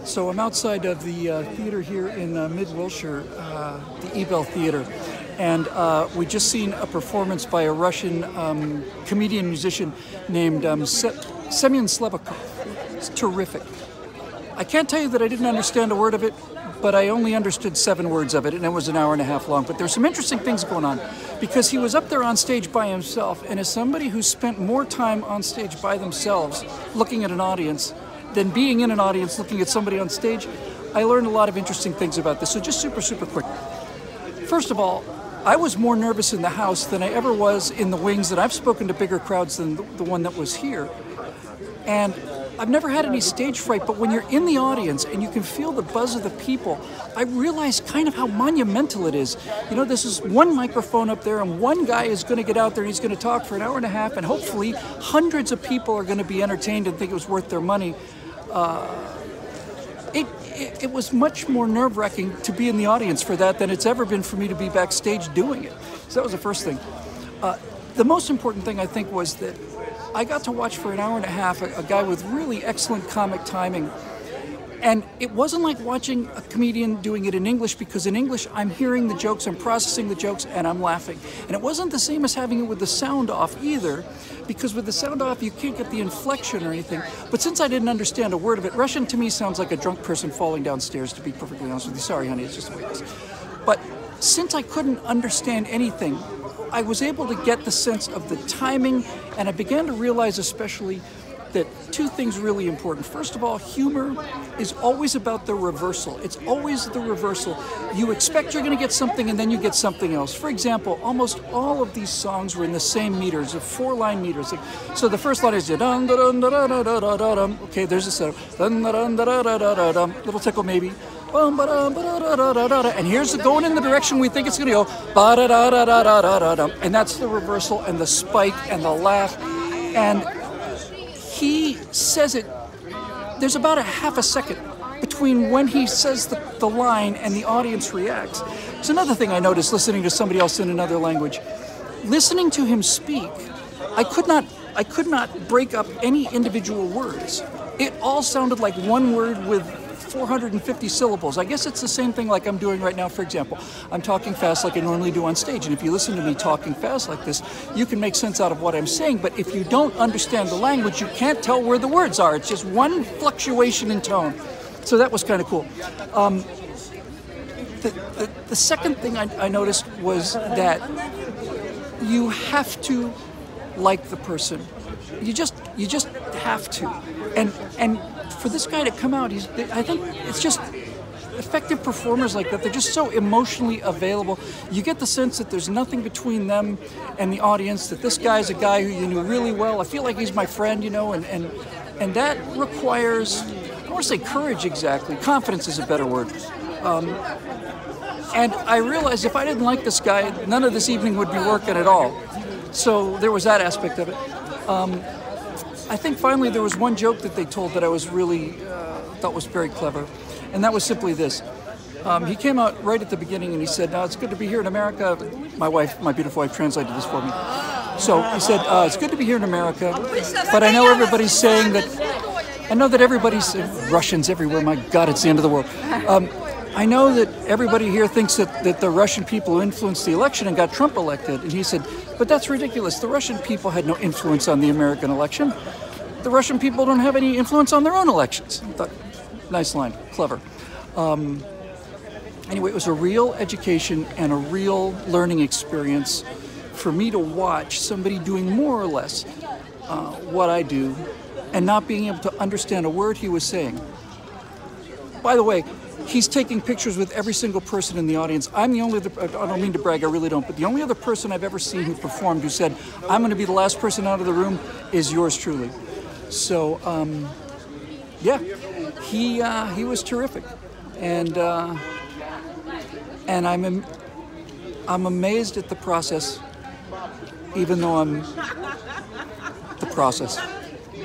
So I'm outside of the theater here in Mid-Wilshire, the Ebel Theater, and we just seen a performance by a Russian comedian musician named Semyon Slepakov. It's terrific. I can't tell you that I didn't understand a word of it, but I only understood 7 words of it, and it was an hour and a half long. But there's some interesting things going on, because he was up there on stage by himself, and as somebody who spent more time on stage by themselves looking at an audience than being in an audience looking at somebody on stage, I learned a lot of interesting things about this. So just super quick. First of all, I was more nervous in the house than I ever was in the wings, and I've spoken to bigger crowds than the one that was here. And I've never had any stage fright, but when you're in the audience and you can feel the buzz of the people, I realize kind of how monumental it is. You know, this is one microphone up there, and one guy is going to get out there and he's going to talk for an hour and a half, and hopefully hundreds of people are going to be entertained and think it was worth their money. It was much more nerve-wracking to be in the audience for that than it's ever been for me to be backstage doing it. So that was the first thing. The most important thing, I think, was that I got to watch for an hour and a half a guy with really excellent comic timing. And it wasn't like watching a comedian doing it in English, because in English I'm hearing the jokes, I'm processing the jokes, and I'm laughing. And it wasn't the same as having it with the sound off either, because with the sound off you can't get the inflection or anything. But since I didn't understand a word of it, Russian to me sounds like a drunk person falling downstairs, to be perfectly honest with you. Sorry, honey, it's just the way it is. But since I couldn't understand anything, I was able to get the sense of the timing, and I began to realize especially that 2 things really important. First of all, humor is always about the reversal. It's always the reversal. You expect you're going to get something and then you get something else. For example, almost all of these songs were in the same meters, of 4-line meters. So the first line is dun dun dun dun dun dun dun. Okay, there's a setup. Dun dun dun dun dun dun dun. Little tickle maybe. And here's it going in the direction we think it's going to go. And that's the reversal and the spike and the laugh. And he says it, there's about a half a second between when he says the line and the audience reacts. It's another thing I noticed listening to somebody else in another language. Listening to him speak, I could not break up any individual words. It all sounded like one word with 450 syllables. I guess it's the same thing like I'm doing right now. For example, I'm talking fast like I normally do on stage, and if you listen to me talking fast like this, you can make sense out of what I'm saying, but if you don't understand the language, you can't tell where the words are. It's just one fluctuation in tone. So that was kind of cool. The second thing I noticed was that you have to like the person. You just have to. And for this guy to come out, I think it's just effective performers like that. They're just so emotionally available. You get the sense that there's nothing between them and the audience, that this guy's a guy who you knew really well. I feel like he's my friend, you know, and that requires, I don't want to say courage exactly, confidence is a better word. And I realized if I didn't like this guy, none of this evening would be working at all. So there was that aspect of it. I think finally there was one joke that they told that I was really thought was very clever, and that was simply this. He came out right at the beginning and he said, "It's good to be here in America." My beautiful wife, translated this for me. So he said, "It's good to be here in America, but I know everybody's saying that. I know that everybody's Russians everywhere. My God, it's the end of the world." I know that everybody here thinks that the Russian people influenced the election and got Trump elected. And he said, but that's ridiculous. The Russian people had no influence on the American election. The Russian people don't have any influence on their own elections. I thought, nice line, clever. Anyway, it was a real education and a real learning experience for me to watch somebody doing more or less what I do and not being able to understand a word he was saying. By the way, he's taking pictures with every single person in the audience. I'm the only other, I don't mean to brag, I really don't, but the only other person I've ever seen who performed who said, "I'm going to be the last person out of the room," is yours truly. So, yeah, he was terrific. And I'm amazed at the process, even though I'm the process.